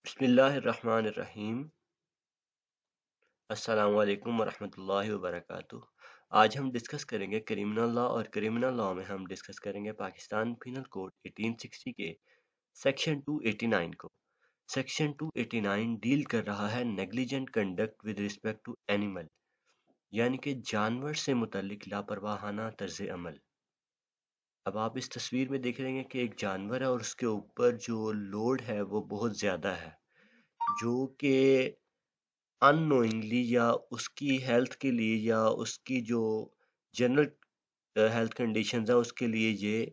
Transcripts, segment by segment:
بسم اللہ الرحمن الرحیم۔ السلام علیکم ورحمۃ اللہ وبرکاتہ۔ آج ہم ڈسکس کریں گے کریمنل لا، اور کریمنل لا میں ہم ڈسکس کریں گے پاکستان پینل کوڈ 1860 کے سیکشن 289 کو۔ سیکشن 289 ڈیل کر رہا ہے negligent conduct with respect to animal, یعنی کہ جانور سے متعلق لاپرواہانہ طرز عمل۔ اب آپ اس تصویر میں دیکھ رہے ہیں کہ ایک جانور ہے اور اس کے اوپر جو لوڈ ہے وہ بہت زیادہ ہے، جو کہ ان نوئنگلی یا اس کی ہیلتھ کے لیے یا اس کی جو جنرل ہیلتھ کنڈیشنز ہیں اس کے لیے یہ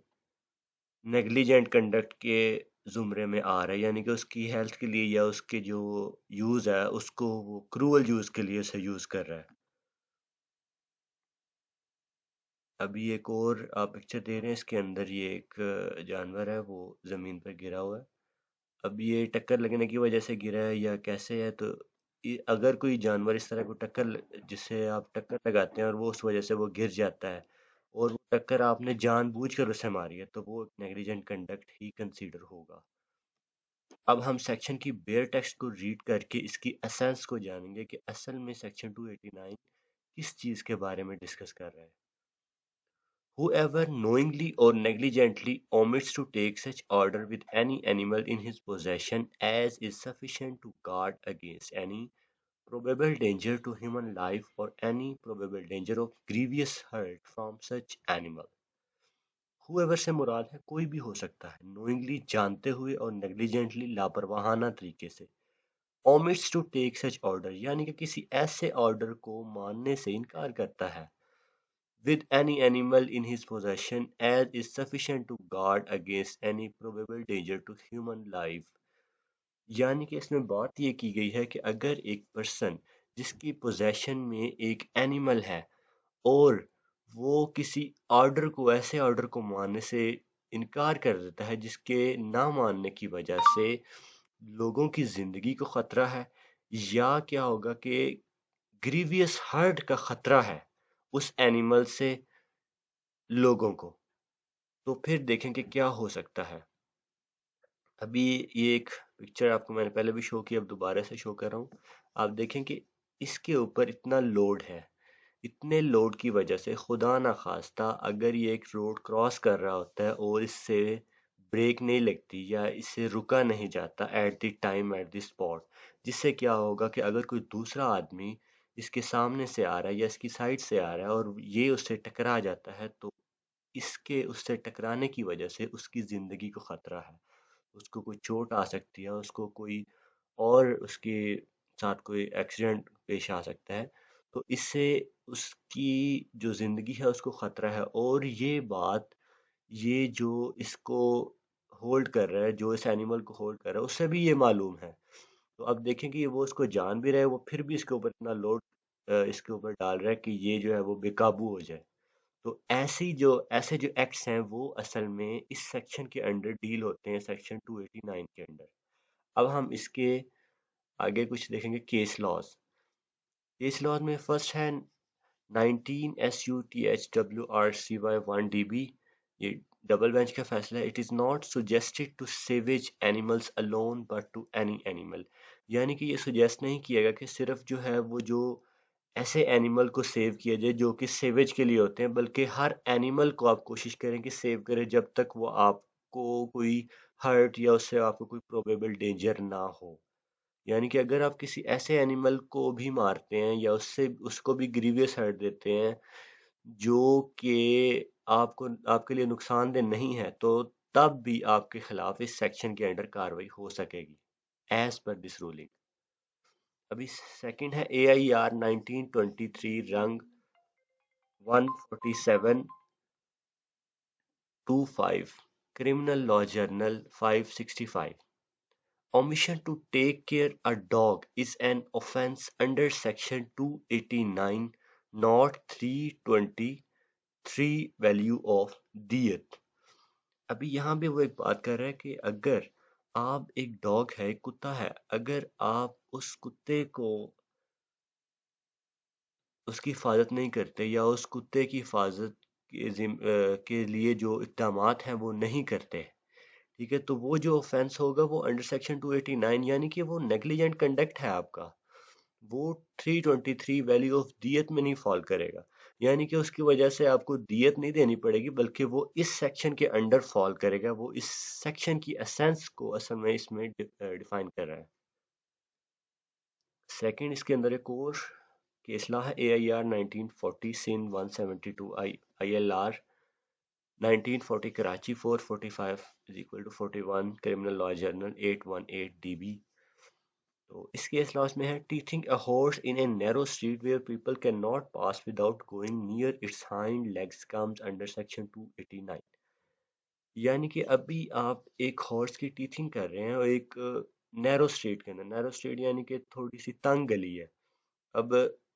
نیگلیجنٹ کنڈکٹ کے زمرے میں آ رہا ہے، یعنی کہ اس کی ہیلتھ کے لیے یا اس کے جو یوز ہے اس کو وہ کروول یوز کے لیے اسے یوز کر رہا ہے۔ ابھی ایک اور آپ پکچر دے رہے ہیں، اس کے اندر یہ ایک جانور ہے وہ زمین پر گرا ہوا ہے۔ اب یہ ٹکر لگنے کی وجہ سے گرا ہے یا کیسے ہے، تو اگر کوئی جانور اس طرح کو جس سے آپ ٹکر لگاتے ہیں اور وہ اس وجہ سے وہ گر جاتا ہے اور وہ ٹکر آپ نے جان بوجھ کر اسے ماری ہے، تو وہ نیگلیجنٹ کنڈکٹ ہی کنسیڈر ہوگا۔ اب ہم سیکشن کی بیئر ٹیکسٹ کو ریڈ کر کے اس کی اسینس کو جانیں گے کہ اصل میں سیکشن 289 کس چیز کے بارے میں ڈسکس کر رہا ہے۔ Whoever knowingly or negligently omits to take such order with any animal in his possession as is sufficient to guard against any probable danger to human life or any probable danger of grievous hurt from such animal. Whoever سے مراد ہے کوئی بھی ہو سکتا ہے، knowingly جانتے ہوئے اور negligently لاپرواہانہ طریقے سے، omits to take such order یعنی کہ کسی ایسے آرڈر کو ماننے سے انکار کرتا ہے، with any animal in his possession as is sufficient to guard against any probable danger to human life، یعنی کہ اس میں بات یہ کی گئی ہے کہ اگر ایک پرسن جس کی پوزیشن میں ایک اینیمل ہے اور وہ کسی آرڈر کو ایسے آرڈر کو ماننے سے انکار کر دیتا ہے جس کے نہ ماننے کی وجہ سے لوگوں کی زندگی کو خطرہ ہے، یا کیا ہوگا کہ گریویس ہرٹ کا خطرہ ہے اس اینیمل سے لوگوں کو، تو پھر دیکھیں کہ کیا ہو سکتا ہے۔ ابھی یہ ایک پکچر آپ کو میں نے پہلے بھی شو کی، اب دوبارہ سے شو کر رہا ہوں۔ آپ دیکھیں کہ اس کے اوپر اتنا لوڈ ہے، اتنے لوڈ کی وجہ سے خدا نخواستہ اگر یہ ایک روڈ کراس کر رہا ہوتا ہے اور اس سے بریک نہیں لگتی یا اس سے رکا نہیں جاتا at the time at the spot, جس سے کیا ہوگا کہ اگر کوئی دوسرا آدمی اس کے سامنے سے آ رہا ہے یا اس کی سائڈ سے آ رہا ہے اور یہ اس سے ٹکرا جاتا ہے، تو اس سے ٹکرانے کی وجہ سے اس کی زندگی کو خطرہ ہے، اس کو کوئی چوٹ آ سکتی ہے، اس کو کوئی اور اس کے ساتھ کوئی ایکسیڈنٹ پیش آ سکتا ہے، تو اس سے اس کی جو زندگی ہے اس کو خطرہ ہے، اور یہ بات یہ جو اس کو ہولڈ کر رہا ہے، جو اس اینیمل کو ہولڈ کر رہا ہے، اس سے بھی یہ معلوم ہے۔ تو اب دیکھیں کہ وہ اس کو جان بھی رہے، وہ پھر بھی اس کے اوپر اتنا لوڈ اس کے اوپر ڈال رہا ہے کہ یہ جو ہے وہ بے قابو ہو جائے۔ تو ایسے جو ایکٹس ہیں وہ اصل میں اس سیکشن کے انڈر ڈیل ہوتے ہیں، سیکشن 289 کے انڈر۔ اب ہم اس کے آگے کچھ دیکھیں گے کیس لاز۔ کیس لاز میں فرسٹ ہے 19 SUTHWRCY 1DB، یہ ڈبل بینچ کا فیصلہ ہے۔ It is not suggested to savage animals alone but to any animal، یعنی کہ یہ سجیسٹ نہیں کیا گیا کہ صرف جو ہے وہ جو ایسے اینیمل کو سیو کیا جائے جو کہ سیویج کے لیے ہوتے ہیں، بلکہ ہر اینیمل کو آپ کوشش کریں کہ سیو کریں جب تک وہ آپ کو کوئی ہرٹ یا اس سے آپ کو کوئی پروبیبل ڈینجر نہ ہو۔ یعنی کہ اگر آپ کسی ایسے اینیمل کو بھی مارتے ہیں یا اس کو بھی گریویس ہرٹ دیتے ہیں جو کہ آپ کے لیے نقصان دہ نہیں ہے، تو تب بھی آپ کے خلاف اس سیکشن کے انڈر کاروائی ہو سکے گی ایز پر دس رولنگ۔ ابھی سیکنڈ ہے AIR 1923 رنگ 14725، criminal law journal 565۔ Omission to take care a dog is an offense under section 289 not 323 value of دیت۔ ابھی یہاں بھی وہ ایک بات کر رہا ہے کہ اگر آپ ایک ڈاگ ہے، ایک کتا ہے، اگر آپ اس کتے کو اس کی حفاظت نہیں کرتے یا اس کتے کی حفاظت کے لیے جو اقدامات ہیں وہ نہیں کرتے، ٹھیک ہے، تو وہ جو offense ہوگا وہ انڈر سیکشن 289، یعنی کہ وہ نیگلیجنٹ کنڈکٹ ہے آپ کا، وہ 323 ویلیو آف دیت میں نہیں فال کرے گا، یعنی کہ اس کی وجہ سے آپ کو دیت نہیں دینی پڑے گی، بلکہ وہ اس سیکشن کے انڈر فال کرے گا، وہ اس سیکشن کی اسینس کو اصل میں اس میں ڈیفائن کر رہا ہے۔ سیکنڈ اس کے اندر ایک اور کیس لا ہے AIR 1940 سین 172 I L R 1940 Karachi 445 is equal to 41 criminal law journal 818 DB۔ تو اس کے اصلاح میں ہے teaching a horse in a narrow street where people cannot pass without going near its hind legs comes under section 289۔ یعنی کہ ابھی آپ ایک ہارس کی ٹیچنگ کر رہے ہیں اور ایک نیرو اسٹریٹ کے اندر، نیرو اسٹریٹ یعنی کہ تھوڑی سی تنگ گلی ہے، اب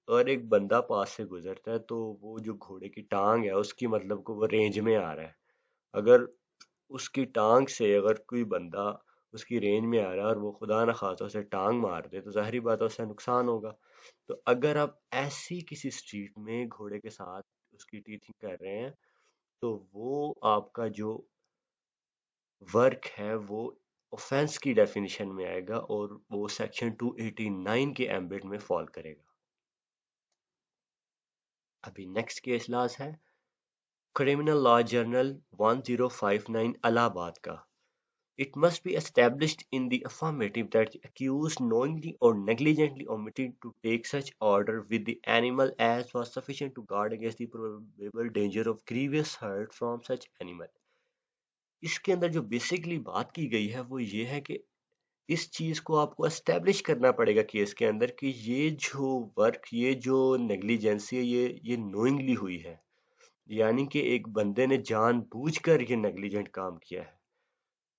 اور ایک بندہ پاس سے گزرتا ہے تو وہ جو گھوڑے کی ٹانگ ہے اس کی مطلب کو وہ رینج میں آ رہا ہے، اگر اس کی ٹانگ سے اگر کوئی بندہ اس کی رینج میں آ رہا ہے اور وہ خدا نخواستہ اسے ٹانگ مار دے تو ظاہری بات ہے اس سے نقصان ہوگا۔ تو اگر آپ ایسی کسی اسٹریٹ میں گھوڑے کے ساتھ اس کی ٹیچنگ کر رہے ہیں تو وہ آپ کا جو ورک ہے وہ اوفینس کی ڈیفینیشن میں آئے گا اور وہ سیکشن 289 کے ایمبٹ میں فال کرے گا۔ ابھی نیکسٹ کیس لاز ہے کرمنل لا جرنل 1059 الہ آباد کا۔ It must be established in the affirmative that the accused knowingly or negligently omitted to take such order with the animal as was sufficient to guard against the probable danger of grievous hurt from such animal۔ اس کے اندر جو basically بات کی گئی ہے وہ یہ ہے کہ اس چیز کو آپ کو اسٹیبلش کرنا پڑے گا کیس کے اندر کہ یہ جو ورک، یہ جو نیگلیجنسی ہے یہ نوئنگلی ہوئی ہے، یعنی کہ ایک بندے نے جان بوجھ کر یہ نیگلیجنٹ کام کیا ہے۔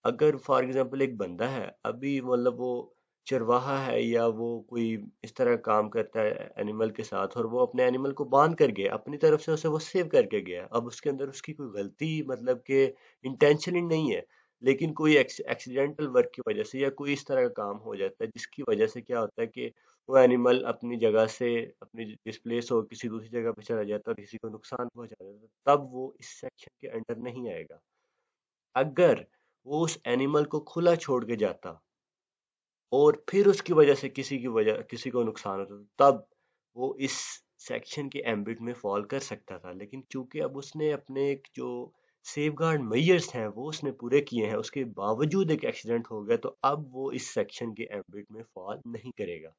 اگر فار ایگزامپل ایک بندہ ہے ابھی مطلب وہ چرواہا ہے یا وہ کوئی اس طرح کام کرتا ہے اینیمل کے ساتھ اور وہ اپنے اینیمل کو باندھ کر گیا اپنی طرف سے، اسے وہ سیو کر کے گیا، اب اس کے اندر اس کی کوئی غلطی مطلب کہ انٹینشنلی نہیں ہے، لیکن کوئی ایکسیڈنٹل ورک کی وجہ سے یا کوئی اس طرح کا کام ہو جاتا ہے جس کی وجہ سے کیا ہوتا ہے کہ وہ اینیمل اپنی جگہ سے اپنی جس پلیس ہو کسی دوسری جگہ پہ چلا جاتا ہے اور کسی کو نقصان پہنچا دیتا ہے، تب وہ اس سیکشن کے انڈر نہیں آئے گا۔ اگر وہ اس اینیمل کو کھلا چھوڑ کے جاتا اور پھر اس کی وجہ سے کسی کو نقصان ہوتا تب وہ اس سیکشن کے ایمبٹ میں فال کر سکتا تھا، لیکن چونکہ اب اس نے اپنے ایک جو سیف گارڈ میئرز ہیں وہ اس نے پورے کیے ہیں، اس کے باوجود ایک ایکسیڈنٹ ہو گیا تو اب وہ اس سیکشن کے ایمبٹ میں فال نہیں کرے گا۔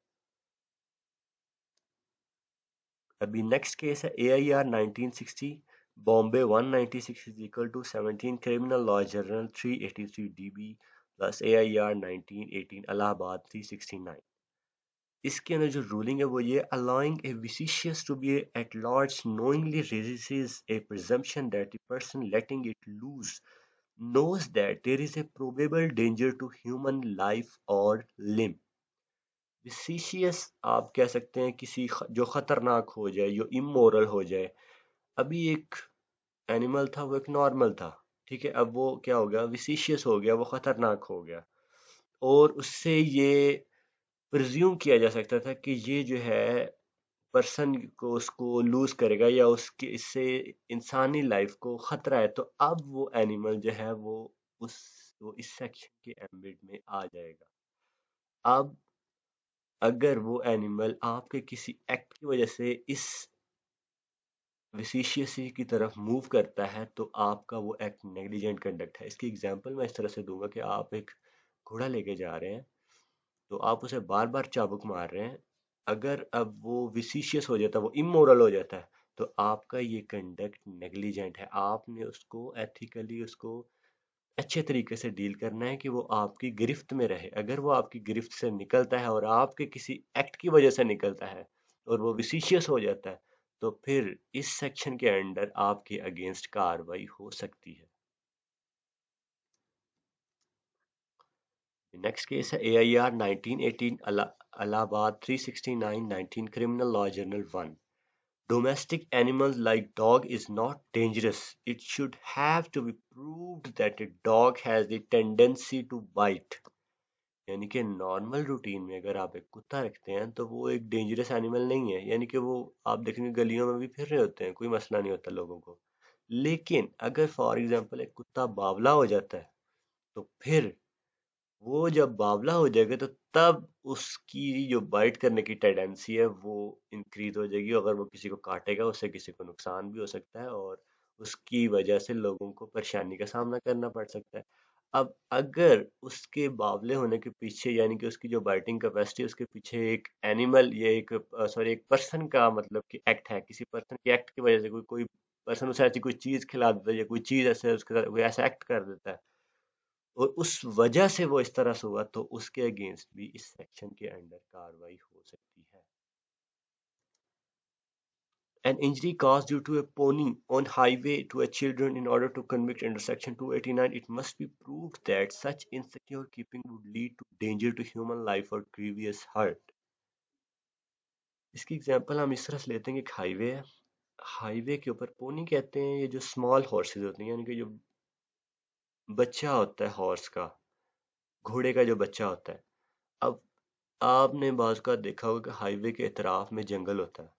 ابھی نیکسٹ کیس ہے AIR 1960 Bombay 196 is equal to 17 criminal law journal 383 DB plus AIR 1918 الہ آباد 369۔ اس کے اندر جو رولنگ ہے وہ یہ allowing a vicious to be at large knowingly raises a presumption that the person letting it loose knows that there is a probable danger to human life or limb۔ ویسیشیس آپ کہہ سکتے ہیں کسی جو خطرناک ہو جائے، جو امورل ہو جائے۔ ابھی ایک اینیمل تھا، وہ ایک نارمل تھا، ٹھیک ہے، اب وہ کیا ہو گیا، ویسیشیس ہو گیا، وہ خطرناک ہو گیا، اور اس سے یہ پرزیوم کیا جا سکتا تھا کہ یہ جو ہے پرسن کو اس کو لوز کرے گا یا اس کے اس سے انسانی لائف کو خطرہ ہے، تو اب وہ اینیمل جو ہے وہ اس سیکشن کے ایمبٹ میں آ جائے گا۔ اب اگر وہ اینیمل آپ کے کسی ایکٹ کی وجہ سے اس ویسیشیسی کی طرف موو کرتا ہے تو آپ کا وہ ایکٹ نیگلیجنٹ کنڈکٹ ہے۔ اس کی اگزامپل میں اس طرح سے دوں گا کہ آپ ایک گھوڑا لے کے جا رہے ہیں تو آپ اسے بار بار چابک مار رہے ہیں، اگر اب وہ ویسیشیس ہو جاتا ہے، وہ امورل ہو جاتا ہے، تو آپ کا یہ کنڈکٹ نیگلیجنٹ ہے، آپ نے اس کو ایتھیکلی اس کو اچھے طریقے سے ڈیل کرنا ہے کہ وہ آپ کی گرفت میں رہے۔ اگر وہ آپ کی گرفت سے نکلتا ہے اور آپ کے کسی ایکٹ کی وجہ سے نکلتا ہے اور وہ ویسیشیس ہو جاتا ہے تو پھر اس سیکشن کے انڈر آپ کے اگینسٹ کاروائی ہو سکتی ہے۔ نیکسٹ کیس ہے AIR 1918 الہ آباد 369 19 criminal law journal 1۔ Domestic animals like dog is not dangerous. It should have to be proved that a dog has the tendency to bite۔ یعنی کہ نارمل روٹین میں اگر آپ ایک کتا رکھتے ہیں تو وہ ایک ڈینجرس اینیمل نہیں ہے، یعنی کہ وہ آپ دیکھیں گے گلیوں میں بھی پھر رہے ہوتے ہیں، کوئی مسئلہ نہیں ہوتا لوگوں کو، لیکن اگر فار ایگزامپل ایک کتا باولا ہو جاتا ہے تو پھر وہ جب باولا ہو جائے گا تو تب اس کی جو بائٹ کرنے کی ٹینڈنسی ہے وہ انکریز ہو جائے گی. اگر وہ کسی کو کاٹے گا اس سے کسی کو نقصان بھی ہو سکتا ہے اور اس کی وجہ سے لوگوں کو پریشانی کا سامنا کرنا پڑ سکتا ہے. اب اگر اس کے باولے ہونے کے پیچھے یعنی کہ اس کی جو بائٹنگ کیپیسٹی اس کے پیچھے ایک اینیمل یا ایک سوری ایک پرسن کا مطلب کہ ایکٹ ہے, کسی پرسن کے ایکٹ کی وجہ سے کوئی پرسن اسے ایسی کوئی چیز کھلا دیتا ہے یا کوئی چیز ایسے اس کے ساتھ کوئی ایسا ایکٹ کر دیتا ہے اور اس وجہ سے وہ اس طرح سے ہوا تو اس کے اگینسٹ بھی اس سیکشن کے انڈر کاروائی ہو سکتی ہے. An injury caused due to a pony on highway to a children. In order to convict under section 289, it must be proved that such insecure keeping would lead to danger to human life or grievous hurt. اس کی example ہم اس طرح سے لیتے ہیں کہ ایک high وے ہے, high وے کے اوپر پونی کہتے ہیں یہ جو اسمال ہارسز ہوتے ہیں یعنی کہ جو بچہ ہوتا ہے ہارس کا, گھوڑے کا جو بچہ ہوتا ہے. اب آپ نے بعض کا دیکھا ہوگا کہ ہائی وے کے اطراف میں جنگل ہوتا ہے,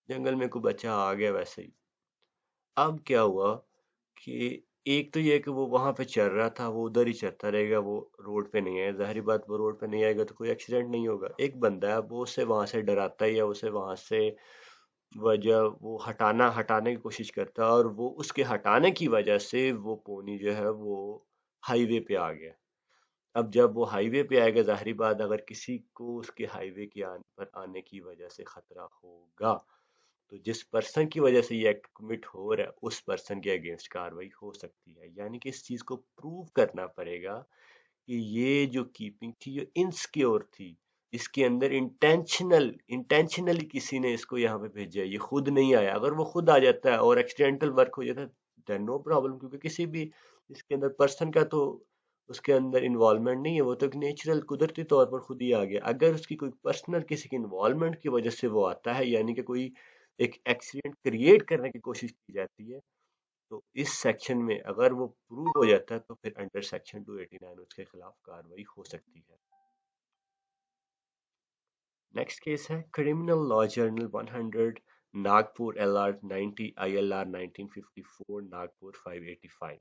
جنگل میں کوئی بچہ آ گیا ویسے ہی. اب کیا ہوا کہ ایک تو یہ کہ وہ وہاں پہ چل رہا تھا, وہ ادھر ہی چلتا رہے گا, وہ روڈ پہ نہیں ہے, ظاہری بات وہ روڈ پہ نہیں آئے گا تو کوئی ایکسیڈنٹ نہیں ہوگا. ایک بندہ ہے وہ اسے وہاں سے ڈراتا ہے یا اسے وہاں سے وجہ وہ ہٹانے کی کوشش کرتا ہے اور وہ اس کے ہٹانے کی وجہ سے وہ پونی جو ہے وہ ہائی وے پہ آ گیا. اب جب وہ ہائی وے پہ آئے گا ظاہری بات اگر کسی کو اس کے ہائی وے کے پر آنے کی وجہ سے خطرہ ہوگا تو جس پرسن کی وجہ سے یہ ایکٹ کمٹ ہو رہا ہے اس پرسن کے اگینسٹ کاروائی ہو سکتی ہے. یعنی کہ اس چیز کو پروو کرنا پڑے گا کہ یہ جو کیپنگ تھی یہ انسکیور تھی, اس کے اندر انٹینشنلی کسی نے اس کو یہاں پہ بھیجا ہے, یہ خود نہیں آیا. اگر وہ خود آ جاتا ہے اور ایکسیڈنٹل ورک ہو جاتا ہے دین نو پرابلم, کیونکہ کسی بھی اس کے اندر پرسن کا تو اس کے اندر انوالومنٹ نہیں ہے, وہ تو ایک نیچرل قدرتی طور پر خود ہی آ گیا. اگر اس کی کوئی پرسنل کسی کی انوالومنٹ کی وجہ سے وہ آتا ہے یعنی کہ کوئی ایک ایکسیڈنٹ کریٹ کرنے کی کوشش کی جاتی ہے تو اس سیکشن میں اگر وہ پروو ہو جاتا ہے تو پھر انڈر سیکشن 289 اس کے خلاف کاروائی ہو سکتی ہے. نیکسٹ کیس ہے criminal law journal 100 Nagpur LR 90 ILR 1954 Nagpur 585.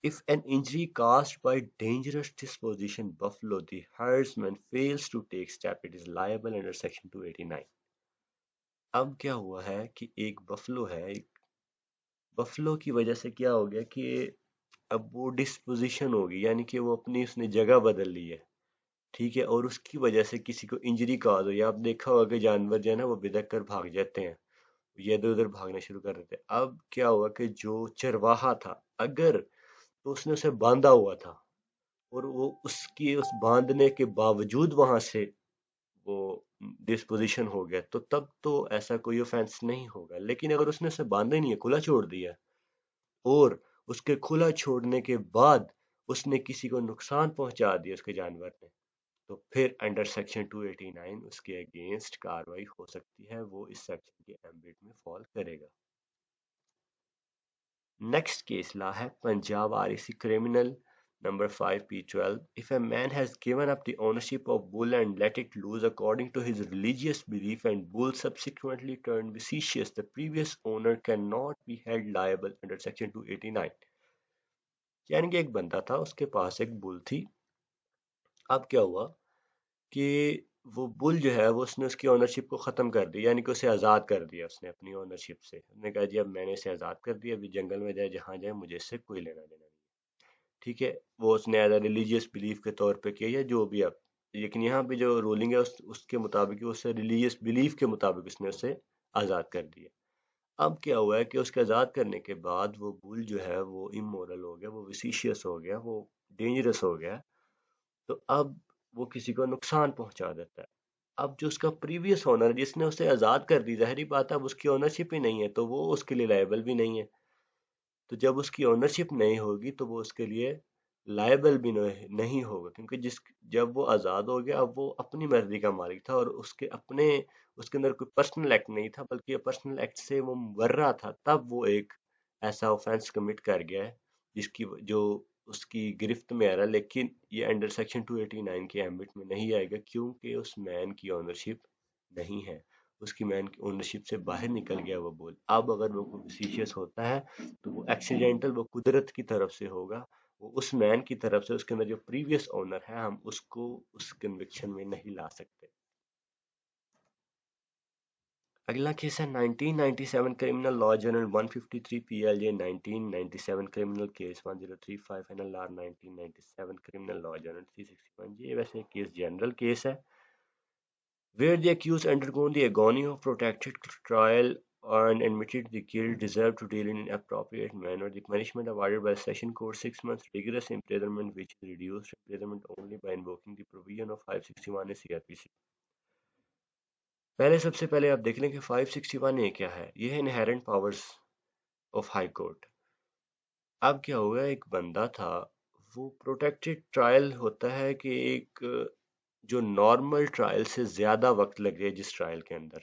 If an injury caused by dangerous disposition buffalo, the herdsman fails to take step, it is liable under section 289. اب کیا ہوا ہے کہ ایک بفلو ہے, ایک بفلو کی وجہ سے کیا ہو گیا کہ اب وہ ڈسپوزیشن ہوگی یعنی کہ وہ اپنی اس نے جگہ بدل لی ہے, ٹھیک ہے, اور اس کی وجہ سے کسی کو انجری کاز ہو, یا آپ دیکھا ہوگا کہ جانور جو ہے نا وہ بدک کر بھاگ جاتے ہیں, یہ ادھر ادھر بھاگنا شروع کر دیتے ہیں. اب کیا ہوا کہ جو چرواہا تھا اگر تو اس نے اسے باندھا ہوا تھا اور وہ اس باندھنے کے باوجود وہاں سے وہ ڈسپوزیشن ہو گیا تو تب تو ایسا کوئی اوفینس نہیں ہوگا. لیکن اگر اس نے اسے باندھا ہی نہیں ہے, کھلا چھوڑ دیا اور اس کے کھلا چھوڑنے کے بعد اس نے کسی کو نقصان پہنچا دیا اس کے جانور نے تو پھر انڈر سیکشن 289 اس کے اگینسٹ کاروائی ہو سکتی ہے, وہ اس سیکشن کے ایمبٹ میں فال کرے گا. نیکسٹ کیس لا ہے Punjab REC criminal number 5P12. If a man has given up the ownership of bull and let it loose according to his religious belief and bull subsequently turned vicious, the previous owner cannot be held liable under section 289. یعنی کہ ایک بندہ تھا, اس کے پاس ایک بل تھی. اب کیا ہوا کہ وہ بل جو ہے وہ اس نے اس کی اونرشپ کو ختم کر دی, یعنی کہ اسے آزاد کر دیا اس نے اپنی اونرشپ سے. اس نے کہا جی اب میں نے اسے آزاد کر دیا, ابھی جنگل میں جائے جہاں جائے مجھے اس سے کوئی لینا دینا نہیں, ٹھیک ہے. وہ اس نے ایز اے ریلیجیس بلیف کے طور پہ کیا یا جو بھی اب, لیکن یہاں پہ جو رولنگ ہے اس کے مطابق اس سے ریلیجیس بلیف کے مطابق اس نے اسے آزاد کر دیا. اب کیا ہوا ہے کہ اس کے آزاد کرنے کے بعد وہ بل جو ہے وہ امورل ہو گیا, وہ ویسیشیس ہو گیا, وہ ڈینجرس ہو گیا, تو اب وہ کسی کو نقصان پہنچا دیتا ہے. اب جو اس کا پریویس اونر جس نے اسے آزاد کر دی, ظاہری بات ہے اب اس کی اونرشپ ہی نہیں ہے تو وہ اس کے لیے لائبل بھی نہیں ہے. تو جب اس کی اونرشپ نہیں ہوگی تو وہ اس کے لیے لائبل بھی نہیں ہوگا, کیونکہ جب وہ آزاد ہو گیا اب وہ اپنی مرضی کا مالک تھا اور اس کے اندر کوئی پرسنل ایکٹ نہیں تھا بلکہ یہ پرسنل ایکٹ سے وہ مبرہ تھا. تب وہ ایک ایسا آفینس کمٹ کر گیا ہے جو اس کی گرفت میں آ رہا, لیکن یہ انڈر سیکشن 289 کے ایمبٹ میں نہیں آئے گا کیونکہ اس مین کی اونرشپ نہیں ہے, اس کی مین کی اونرشپ سے باہر نکل گیا وہ بول. اب اگر وہ کوئی ویسیشیس ہوتا ہے تو وہ ایکسیڈنٹل, وہ قدرت کی طرف سے ہوگا, وہ اس مین کی طرف سے اس کے اندر جو پریویس اونر ہے ہم اس کو اس کنوکشن میں نہیں لا سکتے۔ اگلا کیس ہے 1997 criminal law journal 153 P L J 1997 criminal case 1035 N L R 1997 criminal law journal 361 یہ ویسے کیس جنرل کیس ہے where the accused undergone the agony of protracted trial and admitted the guilt deserved to deal in an appropriate manner. The punishment awarded by the Session Court 6 months rigorous imprisonment, which is reduced imprisonment only by invoking the provision of 561 CRPC. پہلے سب سے پہلے آپ دیکھ لیں کہ 561 اے کیا ہے، یہ ہے inherent powers of high court. اب کیا ہوا، ایک بندہ تھا، وہ پروٹیکٹڈ ٹرائل ہوتا ہے کہ ایک جو نارمل ٹرائل سے زیادہ وقت لگ جائے جس ٹرائل کے اندر،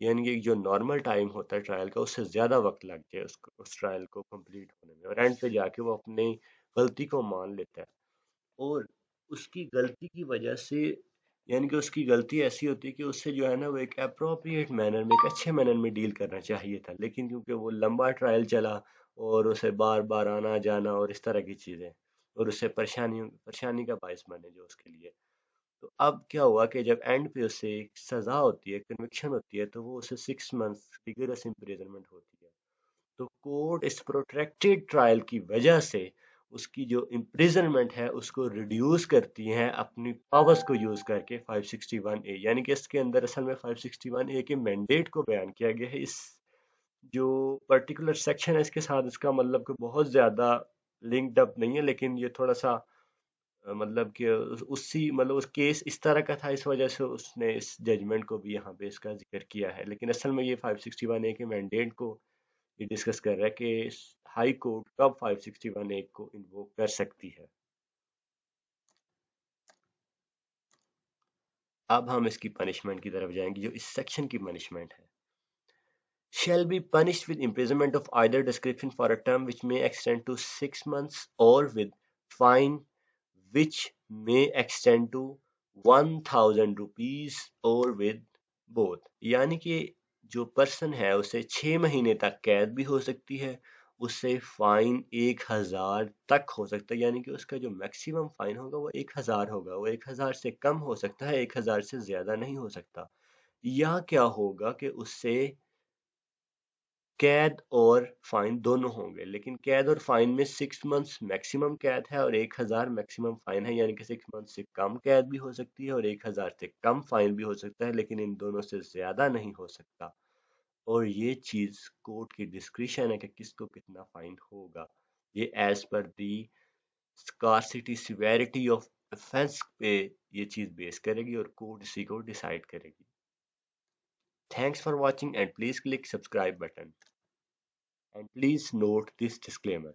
یعنی کہ جو نارمل ٹائم ہوتا ہے ٹرائل کا اس سے زیادہ وقت لگ جائے اس ٹرائل کو کمپلیٹ ہونے میں، اور اینڈ پہ جا کے وہ اپنی غلطی کو مان لیتا ہے، اور اس کی غلطی کی وجہ سے، یعنی کہ اس کی غلطی ایسی ہوتی ہے کہ اس سے جو ہے نا وہ ایک اپروپریٹ مینر میں، ایک اچھے مینر میں ڈیل کرنا چاہیے تھا، لیکن کیونکہ وہ لمبا ٹرائل چلا اور اسے بار بار آنا جانا اور اس طرح کی چیزیں، اور اس سے پریشانی کا باعث بنے جو اس کے لیے، تو اب کیا ہوا کہ جب اینڈ پہ اسے ایک سزا ہوتی ہے، کنوکشن ہوتی ہے، تو وہ اسے 6 منتھ ریگرس امپریزنمنٹ ہوتی ہے۔ تو کورٹ اس پروٹریکٹڈ ٹرائل کی وجہ سے اس کی جو امپریزنمنٹ ہے اس کو ریڈیوس کرتی ہیں اپنی پاورز کو یوز کر کے 561 اے، یعنی کہ اس کے اندر اصل میں 561 اے کے مینڈیٹ کو بیان کیا گیا ہے۔ اس جو پرٹیکولر سیکشن ہے اس کے ساتھ اس کا مطلب کہ بہت زیادہ لنکڈ اپ نہیں ہے، لیکن یہ تھوڑا سا مطلب کہ اسی مطلب اس کیس اس طرح کا تھا، اس وجہ سے اس نے اس ججمنٹ کو بھی یہاں پہ اس کا ذکر کیا ہے، لیکن اصل میں یہ 561 اے کے مینڈیٹ کو یہ ڈسکس کر رہا ہے کہ ہائی کورٹ کب 561 اے کو انووک کر سکتی ہے۔ اب ہم اس کی پنشمنٹ کی طرف جائیں گے، جو اس سیکشن کی پنشمنٹ ہے shall be punished with imprisonment of either description for a term which may extend to 6 months or with fine which may extend to 1000 rupees or with both، یعنی کہ جو پرسن ہے اسے 6 مہینے تک قید بھی ہو سکتی ہے، اس سے فائن 1000 تک ہو سکتا ہے، یعنی کہ اس کا جو میکسیمم فائن ہوگا وہ 1000 ہوگا، وہ 1000 سے کم ہو سکتا ہے، 1000 سے زیادہ نہیں ہو سکتا، یا کیا ہوگا کہ اس سے قید اور فائن دونوں ہوں گے، لیکن قید اور فائن میں 6 منتھس میکسیمم قید ہے اور 1000 میکسیمم فائن ہے، یعنی کہ 6 منتھ سے کم قید بھی ہو سکتی ہے اور 1000 سے کم فائن بھی ہو سکتا ہے، لیکن ان دونوں سے زیادہ نہیں ہو سکتا، اور یہ چیز کورٹ کی ڈسکریشن ہے کہ کس کو کتنا فائن ہوگا، یہ as per the scarcity severity of offense پہ یہ چیز بیس کرے گی اور کورٹ اسی کو ڈیسائیڈ کرے گی۔ Thanks for watching and please click subscribe button and please note this disclaimer.